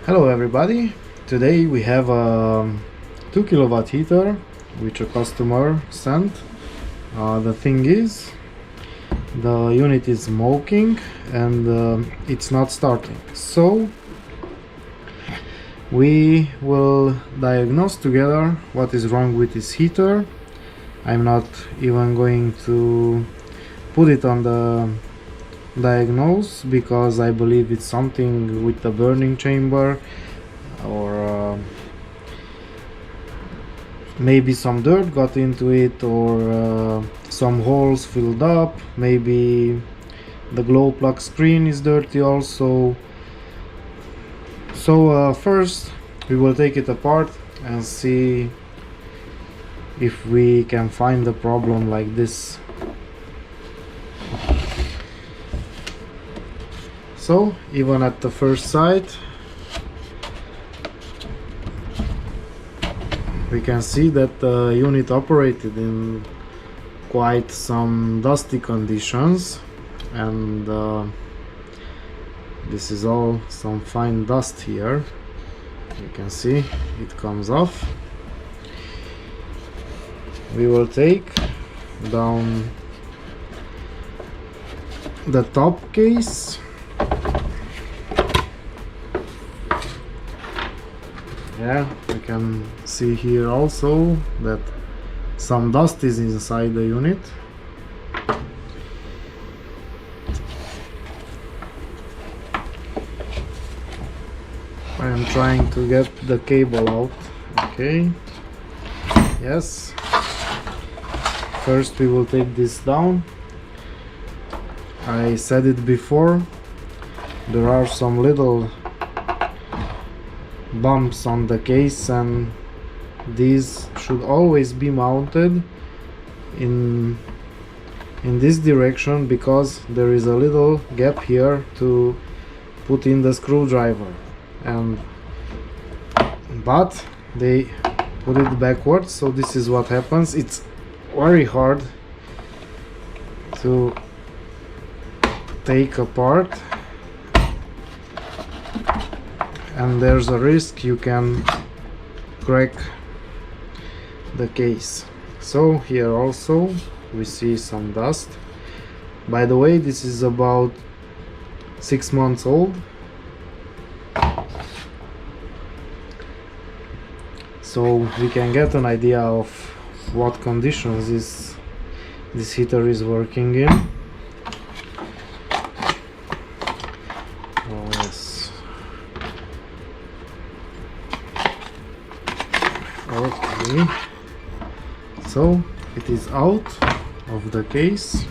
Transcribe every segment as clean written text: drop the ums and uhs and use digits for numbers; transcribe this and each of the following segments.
Hello everybody, today we have a 2 kilowatt heater which a customer sent. The thing is, the unit is smoking and it's not starting, so we will diagnose together what is wrong with this heater. I'm not even going to put it on the diagnose because I believe it's something with the burning chamber, or maybe some dirt got into it, or some holes filled up. Maybe the glow plug screen is dirty also. So first we will take it apart and see if we can find the problem like this. So even at the first sight we can see that the unit operated in quite some dusty conditions, and this is all some fine dust here. You can see it comes off. We will take down the top case. Yeah, you can see here also that some dust is inside the unit. I am trying to get the cable out. Okay, yes. First we will take this down. I said it before, there are some little bumps on the case, and these should always be mounted in this direction because there is a little gap here to put in the screwdriver, but they put it backwards, so this is what happens. It's very hard to take apart, and there's a risk you can crack the case. So here also we see some dust. By the way, this is about 6 months old, so we can get an idea of what conditions this heater is working in. Oh, yes. Okay, so it is out of the case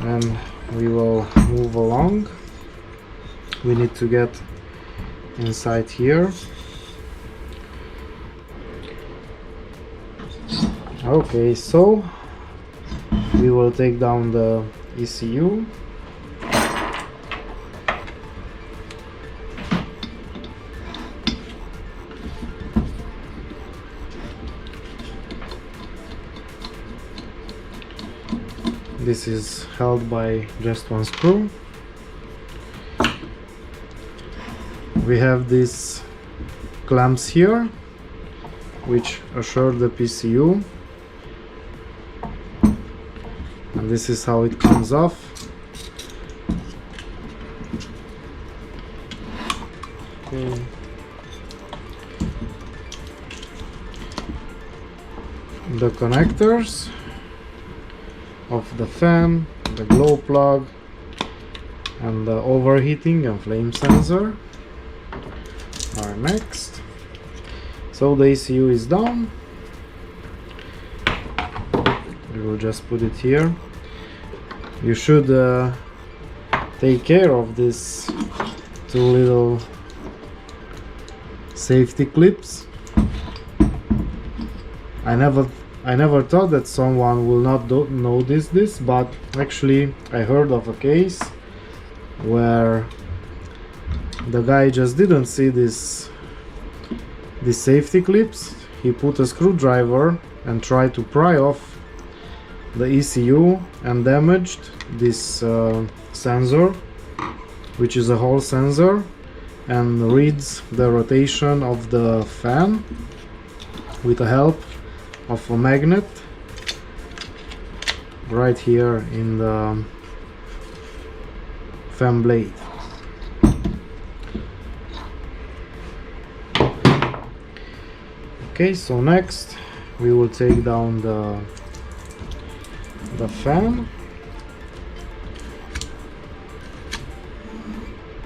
and we will move along. We need to get inside here. Okay, so we will take down the ECU. This is held by just one screw. We have these clamps here which assure the PCU, and this is how it comes off. Okay. The connectors of the fan, the glow plug, and the overheating and flame sensor are next. So the ECU is down. We will just put it here. You should take care of these two little safety clips. I never thought that someone will not notice this, but actually I heard of a case where the guy just didn't see these safety clips. He put a screwdriver and tried to pry off the ECU and damaged this sensor, which is a Hall sensor, and reads the rotation of the fan with the help of a magnet right here in the fan blade. Okay, so next we will take down the fan.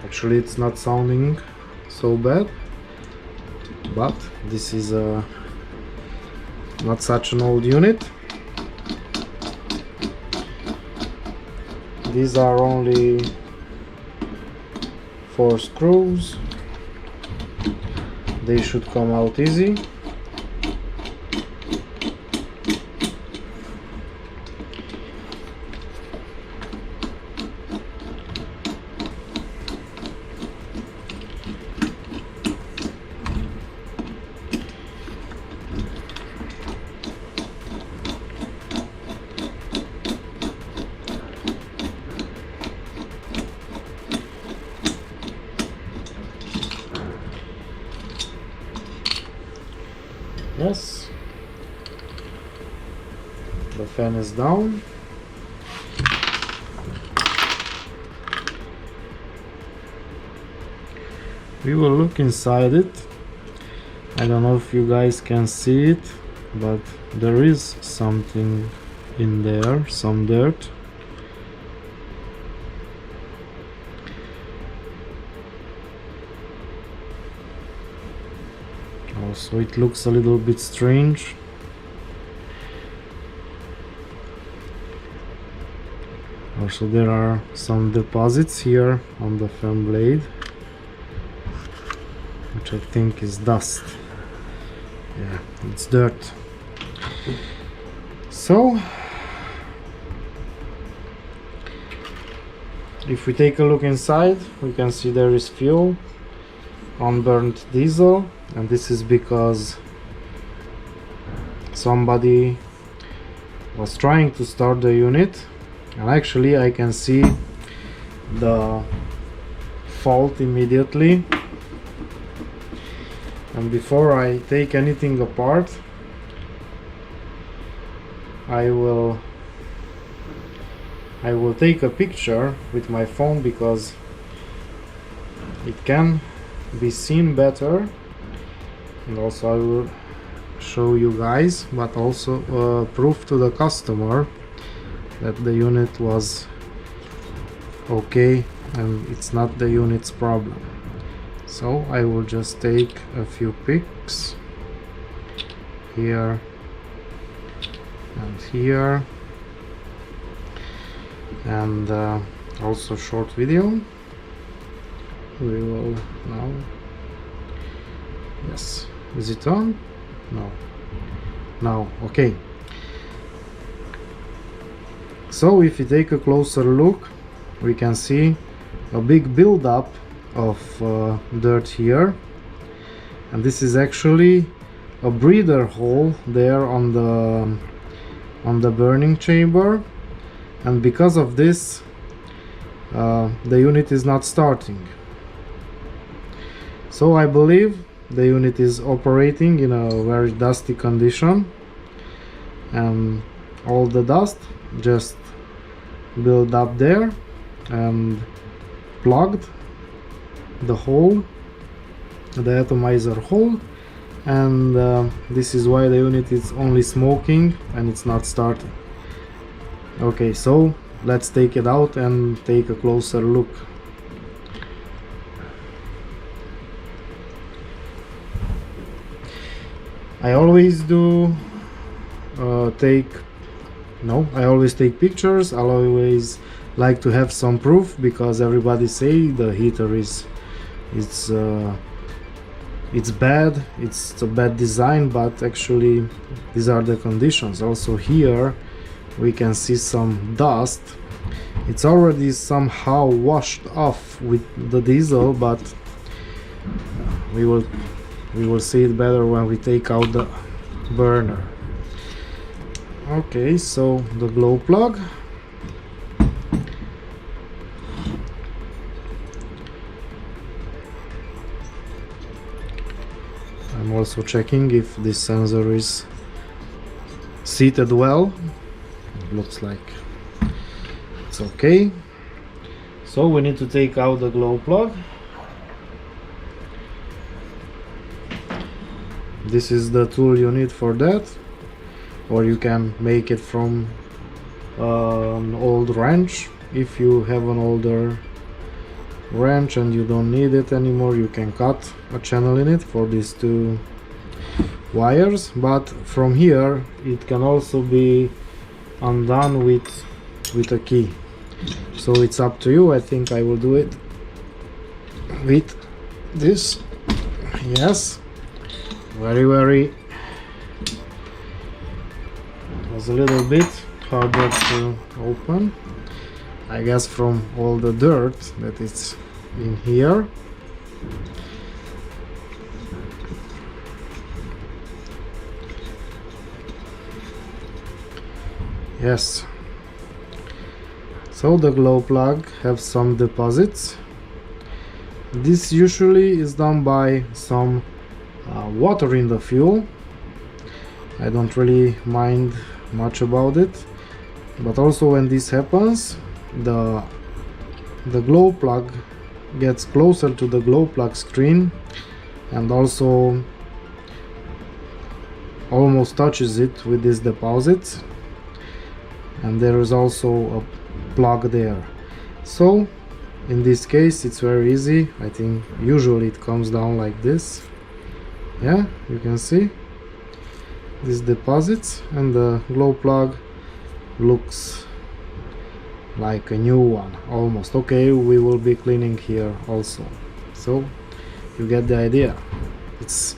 Actually, it's not sounding so bad, but this is not such an old unit. These are only 4 screws. They should come out easy. Yes, the fan is down. We will look inside it. I don't know if you guys can see it, but there is something in there, some dirt. Also, it looks a little bit strange. Also, there are some deposits here on the fan blade, which I think is dust. Yeah, it's dirt. So, if we take a look inside, we can see there is fuel, unburned diesel, and this is because somebody was trying to start the unit, and actually I can see the fault immediately. And before I take anything apart, I will take a picture with my phone, because it can be seen better, and also I will show you guys, but also proof to the customer that the unit was okay and it's not the unit's problem. So I will just take a few pics here and here, and also short video. We will now, yes, is it on? No, okay. So if you take a closer look, we can see a big buildup of dirt here, and this is actually a breather hole there on the burning chamber, and because of this the unit is not starting. So I believe the unit is operating in a very dusty condition, and all the dust just built up there and plugged the hole, the atomizer hole, and this is why the unit is only smoking and it's not starting. Okay, so let's take it out and take a closer look. I always take pictures. I always like to have some proof, because everybody say the heater it's bad, it's a bad design, but actually these are the conditions. Also here we can see some dust. It's already somehow washed off with the diesel, but we will see it better when we take out the burner. Okay, so the glow plug. also checking if this sensor is seated well. It looks like it's okay. So we need to take out the glow plug. This is the tool you need for that, or you can make it from an old wrench. If you have an older wrench and you don't need it anymore, you can cut a channel in it for these two wires, but from here it can also be undone with a key. So it's up to you. I think I will do it with this. Yes, very it was a little bit harder to open, I guess, from all the dirt that is in here. Yes, so the glow plug have some deposits. This usually is done by some water in the fuel. I don't really mind much about it, but also when this happens, the glow plug gets closer to the glow plug screen and also almost touches it with these deposits, and there is also a plug there. So in this case it's very easy. I think usually it comes down like this. Yeah, you can see these deposits, and the glow plug looks like a new one almost. Okay, we will be cleaning here also, so you get the idea. It's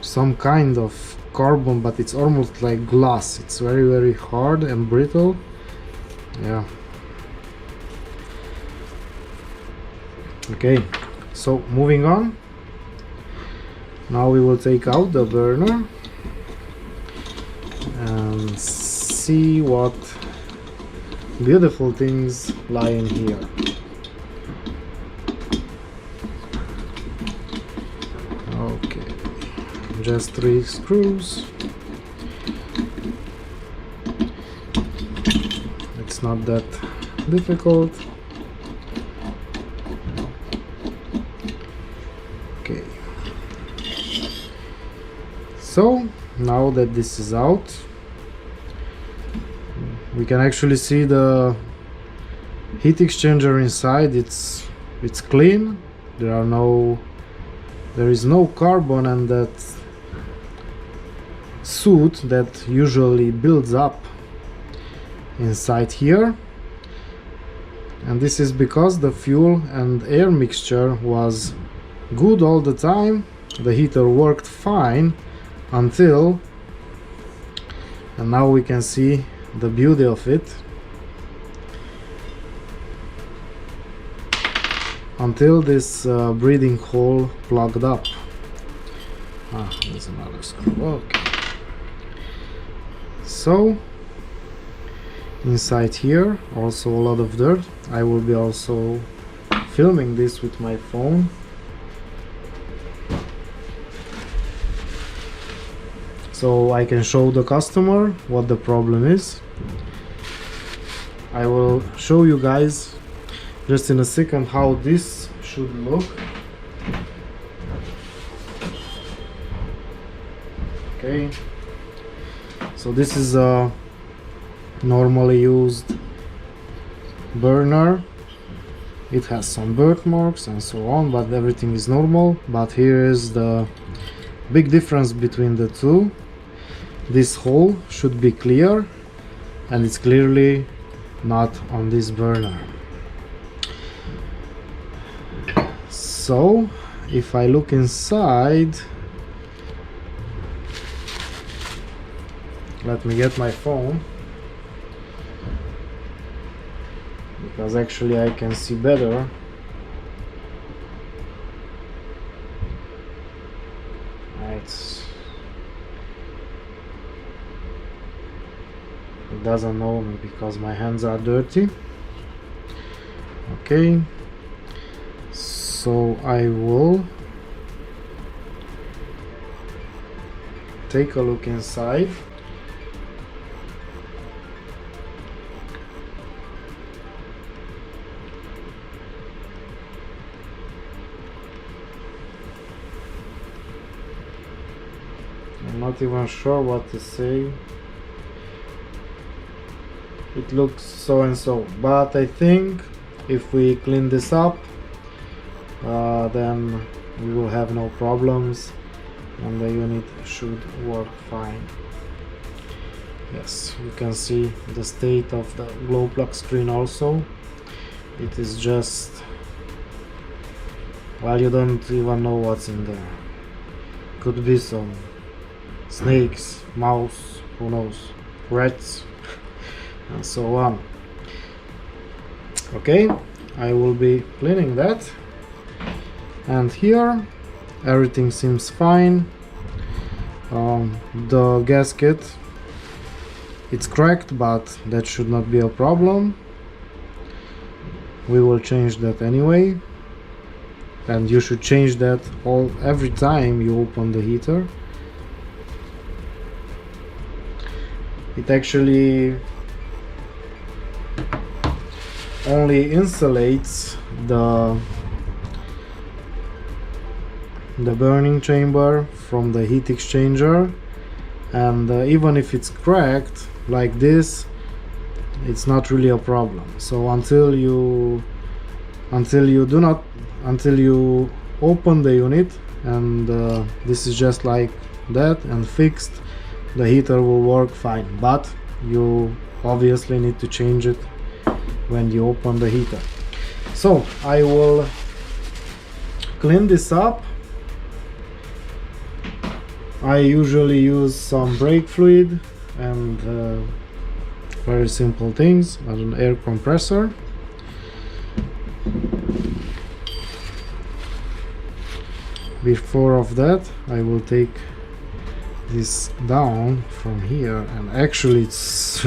some kind of carbon, but it's almost like glass. It's very hard and brittle. Yeah. Okay, so moving on. Now we will take out the burner and see what beautiful things lie in here. Okay, just 3 screws. It's not that difficult. Okay, so now that this is out, we can actually see the heat exchanger inside. It's clean. There is no carbon and that soot that usually builds up inside here, and this is because the fuel and air mixture was good all the time. The heater worked fine until, and now we can see the beauty of it, until this breathing hole plugged up. There's another screw. Okay, so inside here also a lot of dirt. I will be also filming this with my phone. So I can show the customer what the problem is. I will show you guys just in a second how this should look. Okay, so this is a normally used burner. It has some birthmarks and so on, but everything is normal. But here is the big difference between the two. This hole should be clear, and it's clearly not on this burner. So if I look inside, let me get my phone, because actually I can see better. It doesn't know me because my hands are dirty. Okay, so I will take a look inside. I'm not even sure what to say. It looks so and so, but I think if we clean this up, then we will have no problems and the unit should work fine. Yes, you can see the state of the glow plug screen also. It is just, well, you don't even know what's in there. Could be some snakes, mouse, who knows, rats, and so on. Okay, I will be cleaning that. And here everything seems fine. The gasket, it's cracked, but that should not be a problem. We will change that anyway, and you should change that every time you open the heater. It actually only insulates the burning chamber from the heat exchanger, and even if it's cracked like this, it's not really a problem. So until you open the unit and this is just like that and fixed, the heater will work fine, but you obviously need to change it when you open the heater. So I will clean this up. I usually use some brake fluid and very simple things, an air compressor. Before of that, I will take this down from here, and actually it's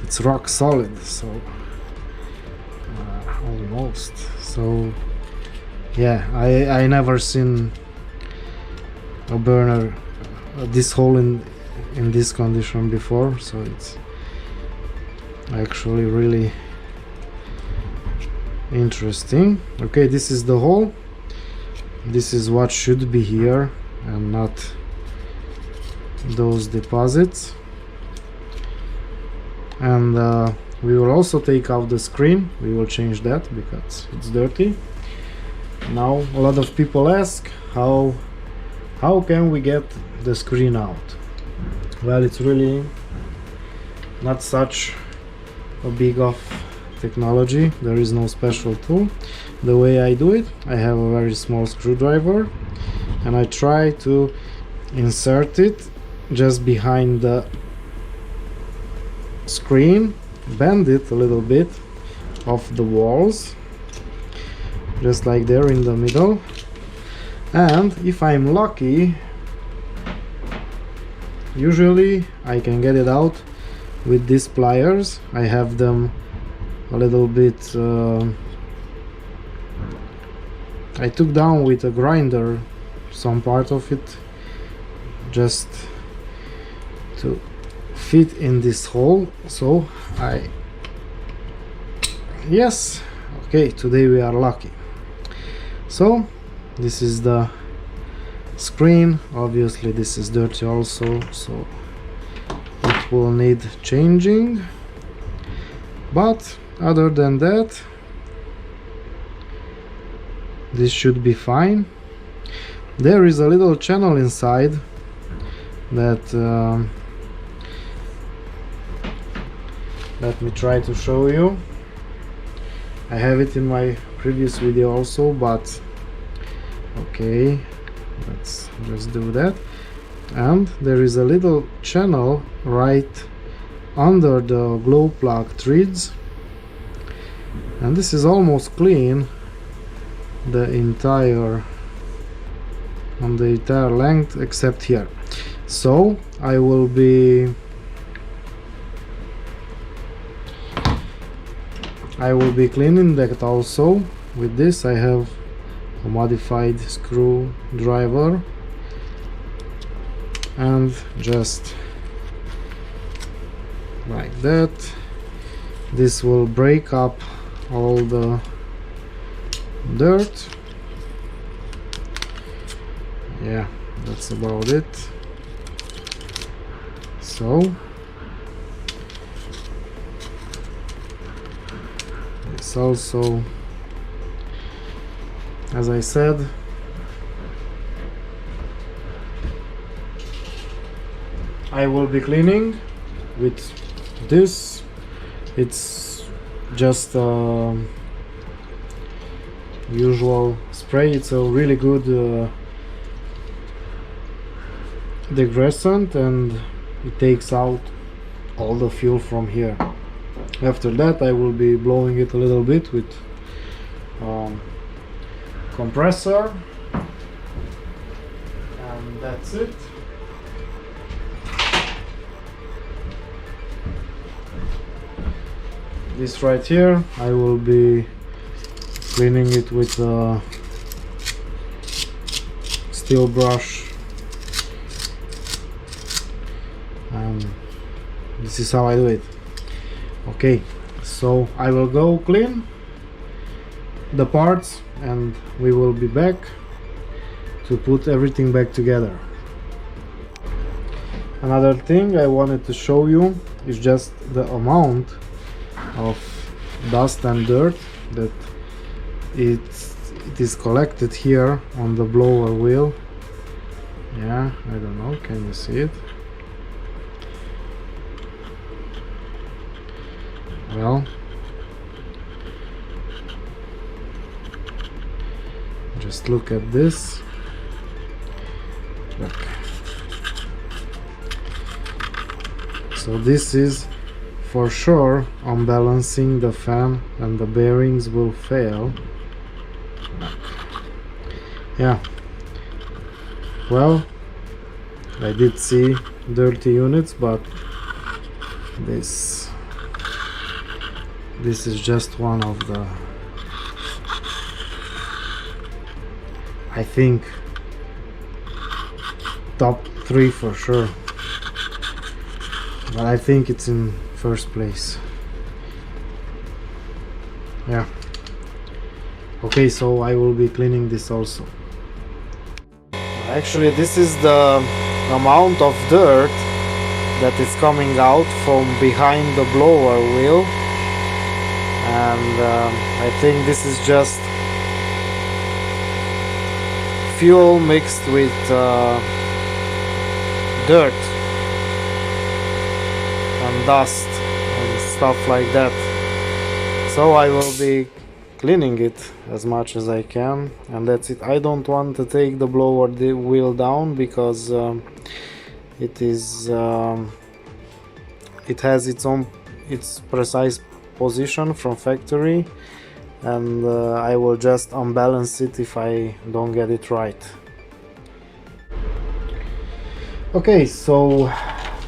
it's rock solid, so almost. So yeah, I never seen a burner this hole in this condition before, so it's actually really interesting. Okay, this is the hole. This is what should be here and not those deposits. And we will also take out the screen. We will change that because it's dirty. Now a lot of people ask how can we get the screen out? Well, it's really not such a big of technology. There is no special tool. The way I do it, I have a very small screwdriver and I try to insert it just behind the screen, bend it a little bit off the walls, just like there in the middle, and if I'm lucky, usually I can get it out with these pliers. I have them a little bit I took down with a grinder some part of it just to fit in this hole. So yes, okay, today we are lucky. So this is the screen. Obviously this is dirty also, so it will need changing, but other than that this should be fine. There is a little channel inside that let me try to show you. I have it in my previous video also, but okay, let's just do that. And there is a little channel right under the glow plug threads, and this is almost clean the entire length except here. So I will be cleaning that also. With this I have a modified screwdriver and just like that. This will break up all the dirt. Yeah, that's about it. So this also, as I said, I will be cleaning with this. It's just usual spray. It's a really good degressant, and it takes out all the fuel from here. After that I will be blowing it a little bit with compressor, and that's it. This right here, I will be cleaning it with a steel brush, and this is how I do it. Okay, so I will go clean the parts and we will be back to put everything back together. Another thing I wanted to show you is just the amount of dust and dirt that it is collected here on the blower wheel. Yeah, I don't know, can you see it? Well, just look at this. Look. So this is for sure unbalancing the fan, and the bearings will fail. Yeah, well, I did see dirty units, but this is just one of the, I think, top 3 for sure, but I think it's in first place. Yeah. Okay, so I will be cleaning this also. Actually, this is the amount of dirt that is coming out from behind the blower wheel, and I think this is just fuel mixed with dirt and dust and stuff like that. So I will be cleaning it as much as I can, and that's it. I don't want to take the blower wheel down because it has its precise position from factory, and I will just unbalance it if I don't get it right. Okay, so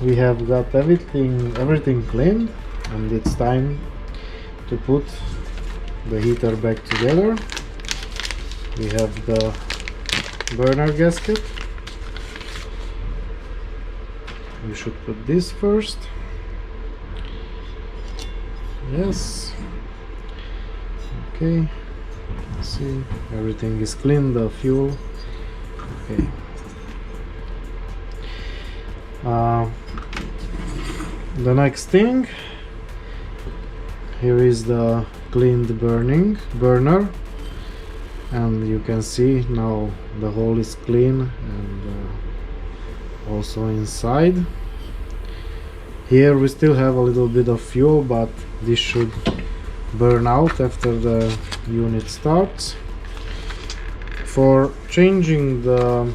we have got everything cleaned, and it's time to put the heater back together. We have the burner gasket. We should put this first. Yes. Okay. See, everything is clean, the fuel. Okay. The next thing, here is the cleaned burner, and you can see now the hole is clean, and also inside here we still have a little bit of fuel, but this should burn out after the unit starts. For changing the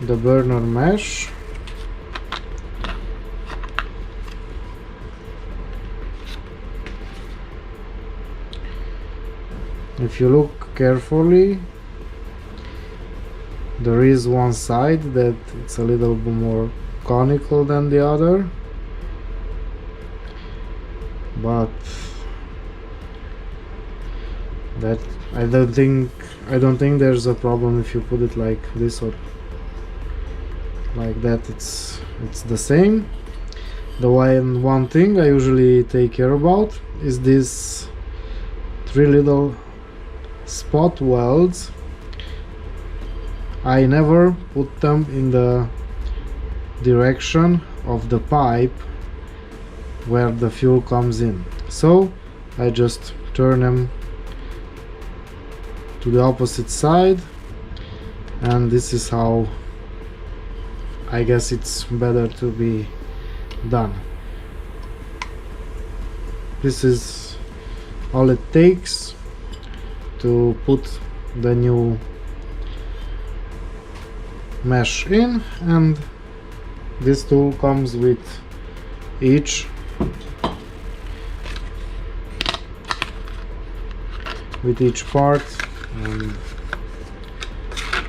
burner mesh, if you look carefully, there is one side that it's a little bit more conical than the other, but That I don't think there's a problem if you put it like this or like that. It's the same. The one thing I usually take care about is these 3 little spot welds. I never put them in the direction of the pipe where the fuel comes in, so I just turn them to the opposite side, and this is how I guess it's better to be done. This is all it takes to put the new mesh in, and this tool comes with each part, and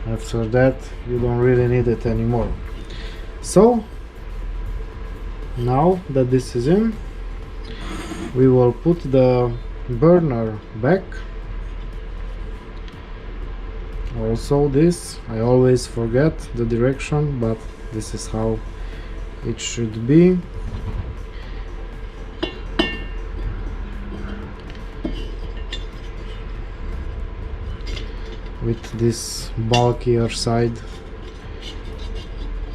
after that you don't really need it anymore. So now that this is in, we will put the burner back. Also this, I always forget the direction, but this is how it should be. With this bulkier side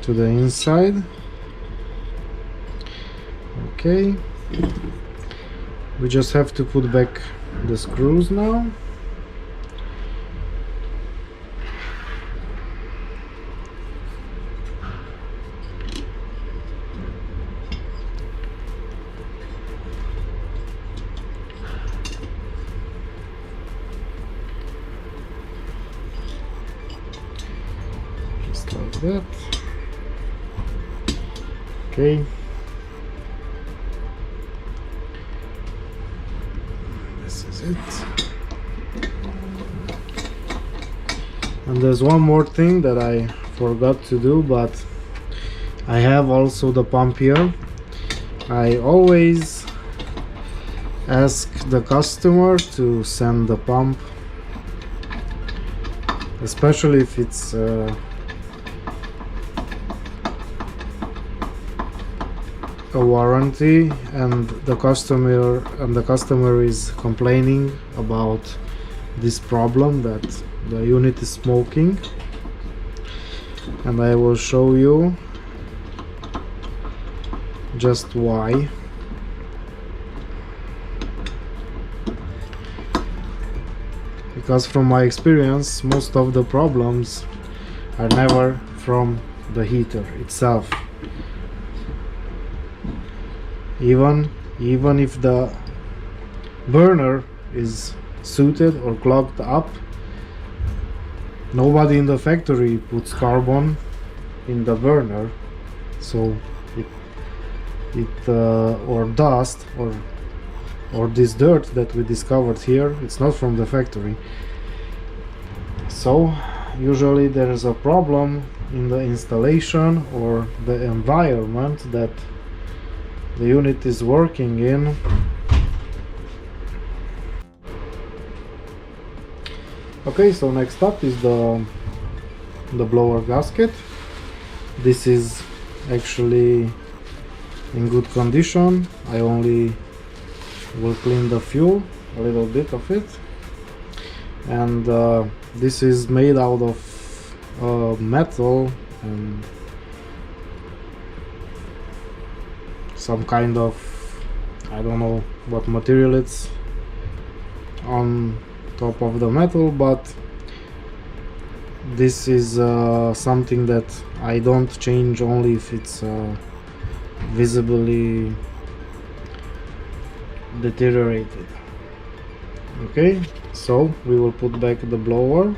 to the inside. Okay, we just have to put back the screws now. Just like that. Okay. It. And there's one more thing that I forgot to do, but I have also the pump here. I always ask the customer to send the pump, especially if it's a warranty and the customer is complaining about this problem that the unit is smoking, and I will show you just why. Because from my experience, most of the problems are never from the heater itself. Even if the burner is suited or clogged up, nobody in the factory puts carbon in the burner, so it or dust or this dirt that we discovered here, it's not from the factory. So usually there is a problem in the installation or the environment that the unit is working in. Okay, so next up is the blower gasket. This is actually in good condition. I only will clean the fuel, a little bit of it, and this is made out of metal and some kind of, I don't know what material it's on top of the metal, but this is something that I don't change only if it's visibly deteriorated. Okay, so we will put back the blower.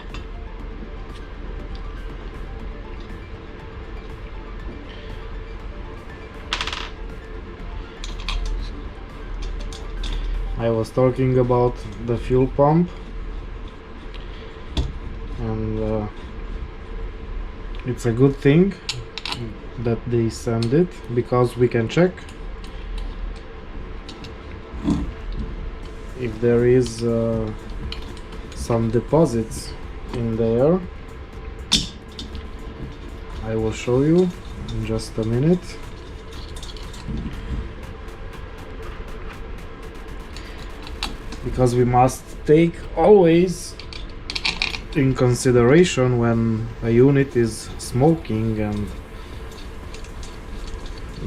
I was talking about the fuel pump, and it's a good thing that they send it, because we can check if there is some deposits in there. I will show you in just a minute. Because we must take always in consideration when a unit is smoking, and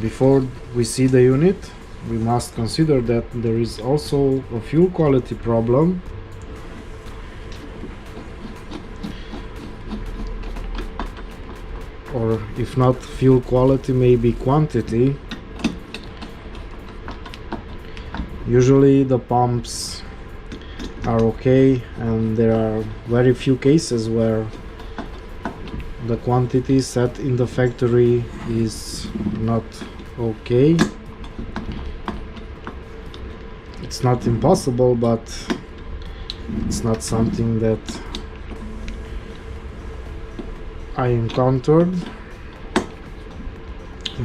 before we see the unit we must consider that there is also a fuel quality problem. Or if not fuel quality, maybe quantity. Usually the pumps are okay, and there are very few cases where the quantity set in the factory is not okay. It's not impossible, but it's not something that I encountered.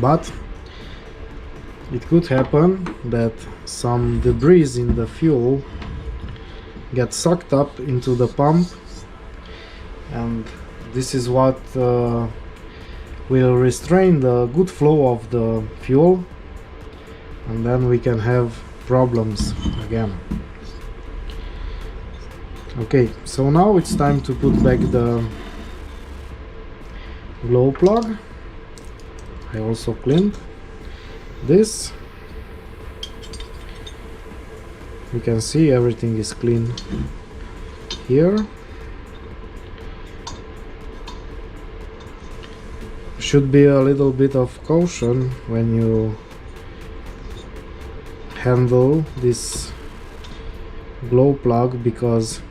But it could happen that some debris in the fuel get sucked up into the pump, and this is what will restrain the good flow of the fuel, and then we can have problems again. Okay, so now it's time to put back the glow plug. I also cleaned this. You can see everything is clean here. Should be a little bit of caution when you handle this glow plug, because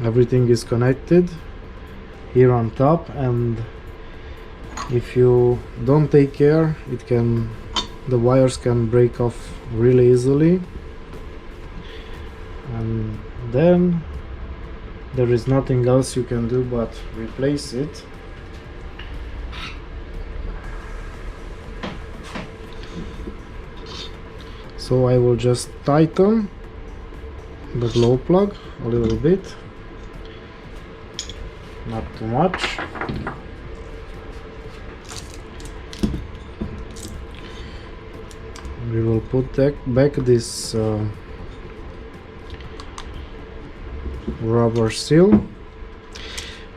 everything is connected here on top, and if you don't take care, the wires can break off really easily, and then there is nothing else you can do but replace it. So I will just tighten the glow plug a little bit, not too much. We will put back this rubber seal,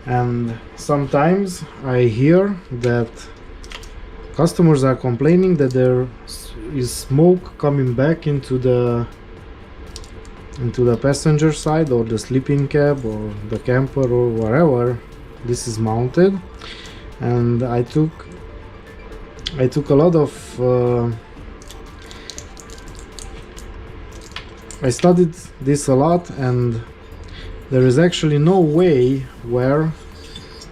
and sometimes I hear that customers are complaining that there is smoke coming back into the passenger side, or the sleeping cab, or the camper, or wherever this is mounted. And I took a lot of I studied this a lot, and there is actually no way where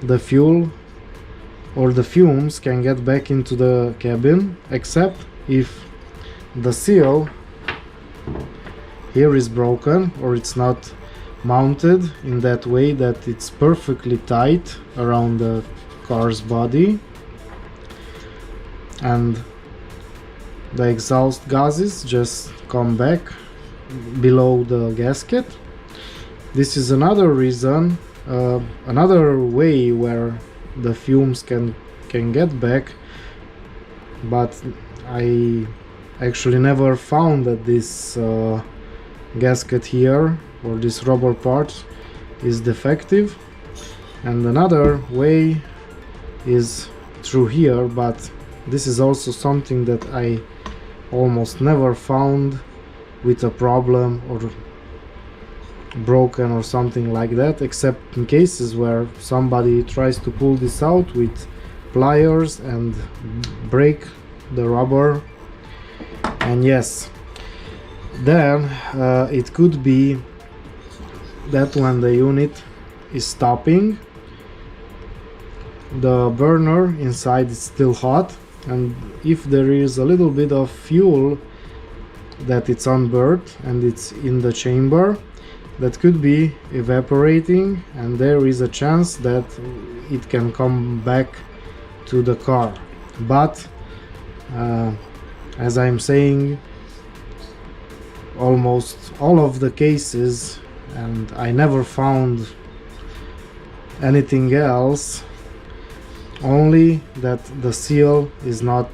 the fuel or the fumes can get back into the cabin, except if the seal here is broken, or it's not mounted in that way that it's perfectly tight around the car's body, and the exhaust gases just come back below the gasket. This is another reason, another way where the fumes can get back, but I actually never found that this gasket here, or this rubber part, is defective. And another way is through here, but this is also something that I almost never found with a problem or broken or something like that, except in cases where somebody tries to pull this out with pliers and break the rubber. And yes, then it could be that when the unit is stopping, the burner inside is still hot, and if there is a little bit of fuel that it's unburnt and it's in the chamber, that could be evaporating, and there is a chance that it can come back to the car. But as I'm saying, almost all of the cases and I never found anything else, only that the seal is not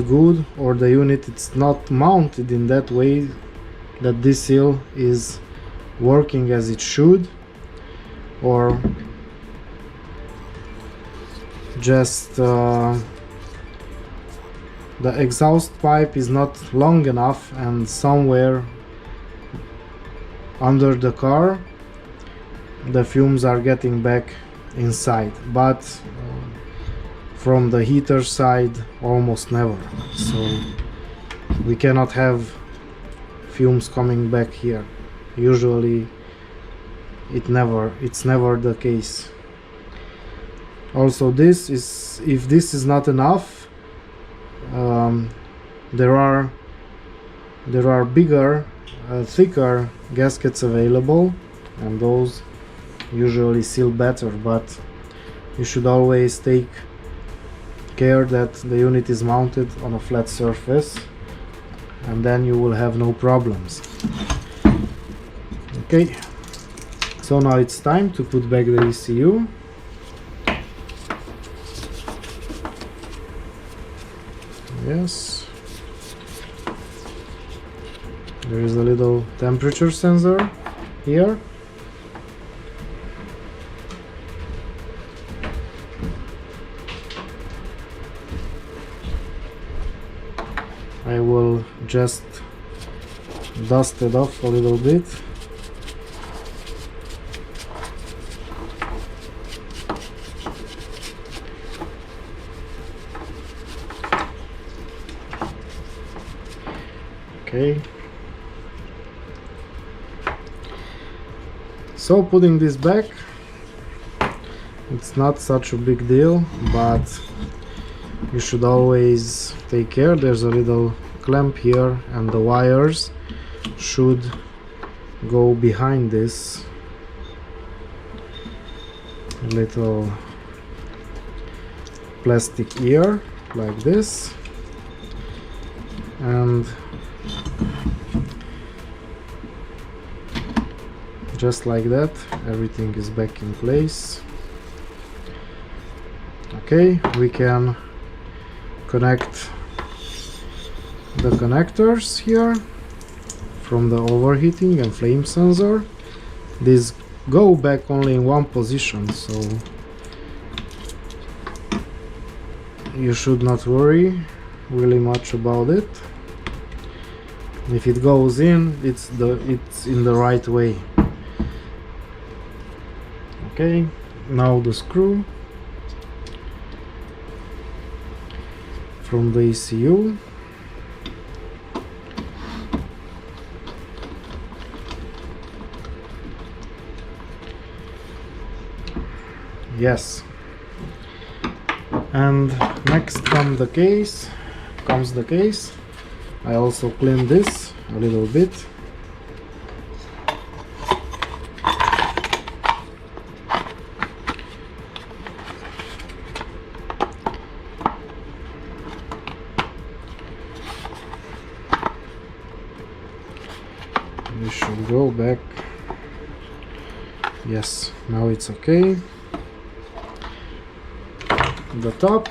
good, or the unit it's not mounted in that way that this seal is working as it should, or just the exhaust pipe is not long enough, and somewhere under the car the fumes are getting back inside, but from the heater side almost never, so we cannot have fumes coming back here. Usually it's never the case. Also, this is, if this is not enough, there are bigger, thicker gaskets available, and those usually seal better, but you should always take care that the unit is mounted on a flat surface, and then you will have no problems. Okay, so now it's time to put back the ECU. Yes, there is a little temperature sensor here. I will just dust it off a little bit. Okay, so putting this back, it's not such a big deal, but you should always take care. There's a little clamp here, and the wires should go behind this little plastic ear like this, and just like that everything is back in place. Okay, we can connect the connectors here from the overheating and flame sensor. These go back only in one position, so you should not worry really much about it. If it goes in, it's in the right way. Okay, now the screw from the ECU. Yes, and next comes the case. I also cleaned this a little bit. We should go back. Yes, now it's okay. The top.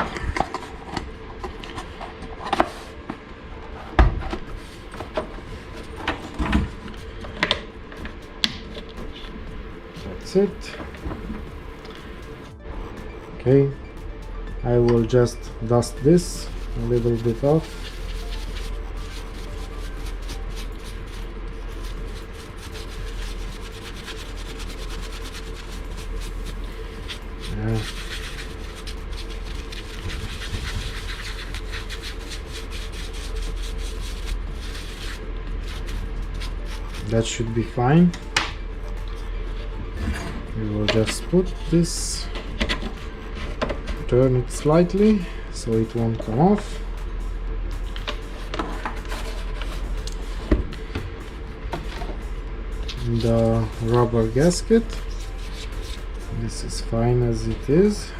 That's it. Okay, I will just dust this a little bit off. That should be fine. We will just put this, turn it slightly so it won't come off. The rubber gasket, this is fine as it is.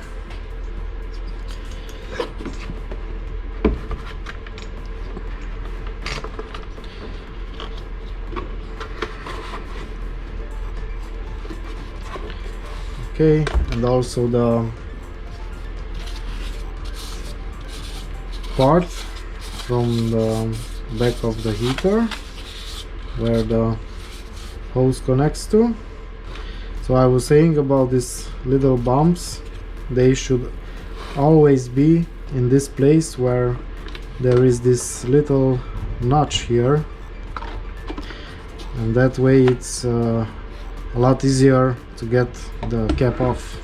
okay, and also the part from the back of the heater where the hose connects to. So I was saying about these little bumps, they should always be in this place where there is this little notch here, and that way it's a lot easier to get the cap off.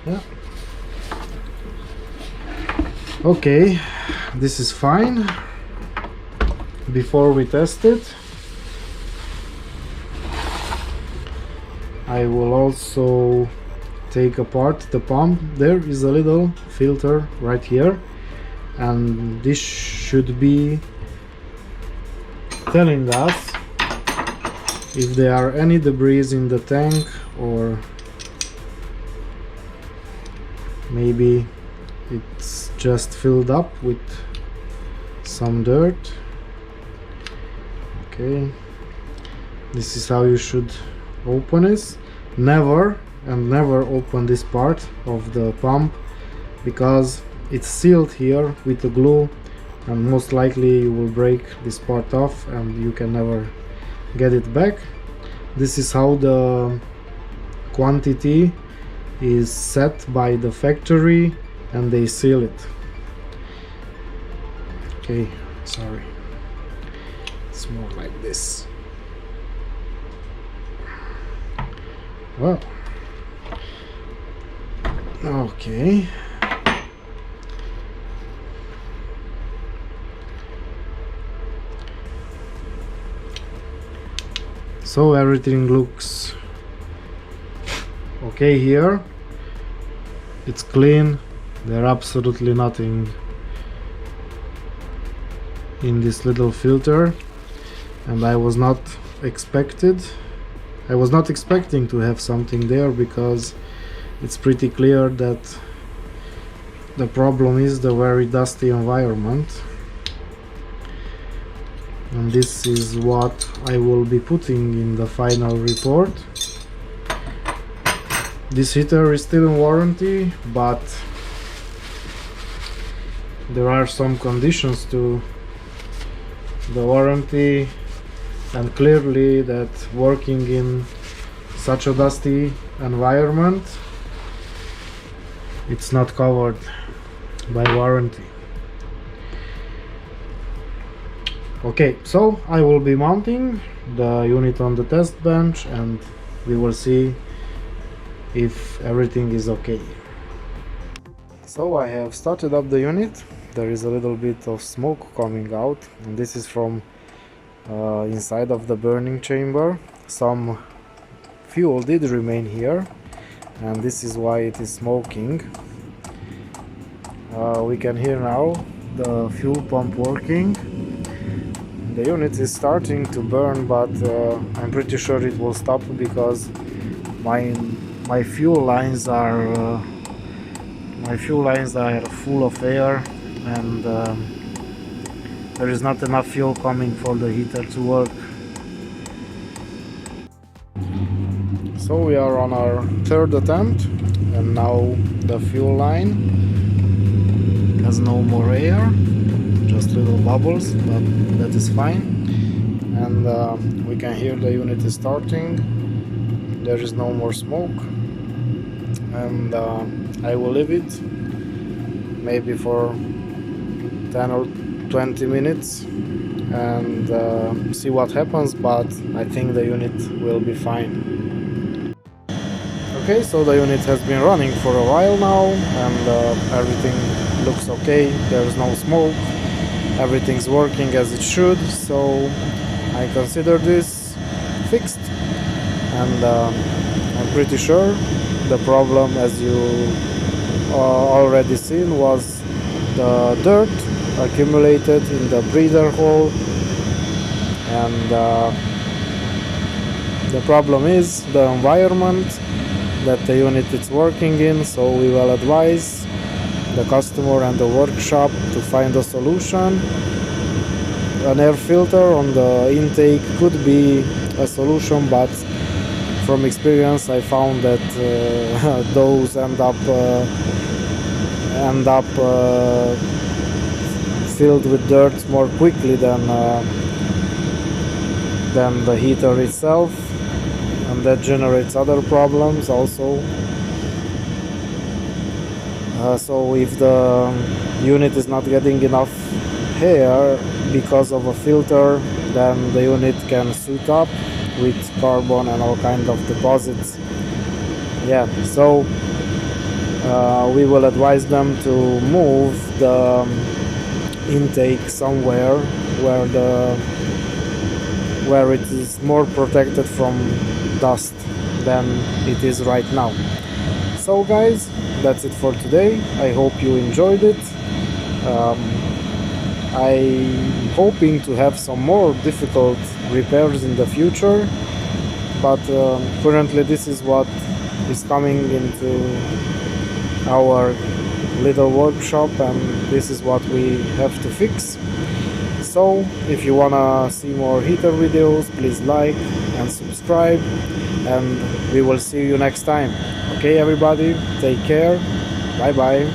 Yeah. Okay, this is fine. Before we test it, I will also take apart the pump. There is a little filter right here, and this should be telling us if there are any debris in the tank, or maybe it's just filled up with some dirt. Okay, this is how you should open it. Never open this part of the pump, because it's sealed here with the glue, and most likely you will break this part off and you can never get it back. This is how the quantity is set by the factory, and they seal it. Okay, sorry, it's more like this. Well, okay. So everything looks okay here. It's clean. There's absolutely nothing in this little filter, and I was not expecting to have something there, because it's pretty clear that the problem is the very dusty environment. And this is what I will be putting in the final report. This heater is still in warranty, but there are some conditions to the warranty, and clearly that working in such a dusty environment, it's not covered by warranty. Okay, so I will be mounting the unit on the test bench, and we will see if everything is okay. So I have started up the unit. There is a little bit of smoke coming out, and this is from inside of the burning chamber. Some fuel did remain here, and this is why it is smoking. We can hear now the fuel pump working. The unit is starting to burn, but I'm pretty sure it will stop, because my fuel lines are full of air, and there is not enough fuel coming for the heater to work. So we are on our third attempt, and now the fuel line has no more air, just little bubbles, but that is fine. And we can hear the unit is starting. There is no more smoke, and I will leave it maybe for 10 or 20 minutes and see what happens, but I think the unit will be fine. Okay, so the unit has been running for a while now, and everything looks okay. There's no smoke, everything's working as it should, so I consider this fixed. And I'm pretty sure the problem, as you already seen, was the dirt accumulated in the breather hole, and the problem is the environment that the unit is working in. So we will advise the customer and the workshop to find a solution. An air filter on the intake could be a solution, but from experience I found that those end up filled with dirt more quickly than the heater itself, and that generates other problems also. So if the unit is not getting enough air because of a filter, then the unit can soot up with carbon and all kind of deposits. Yeah, so we will advise them to move the intake somewhere where it is more protected from dust than it is right now. So guys, that's it for today. I hope you enjoyed it. I'm hoping to have some more difficult repairs in the future, but currently this is what is coming into our little workshop, and this is what we have to fix. So if you wanna see more heater videos, please like and subscribe, and we will see you next time. Okay everybody, take care, bye bye.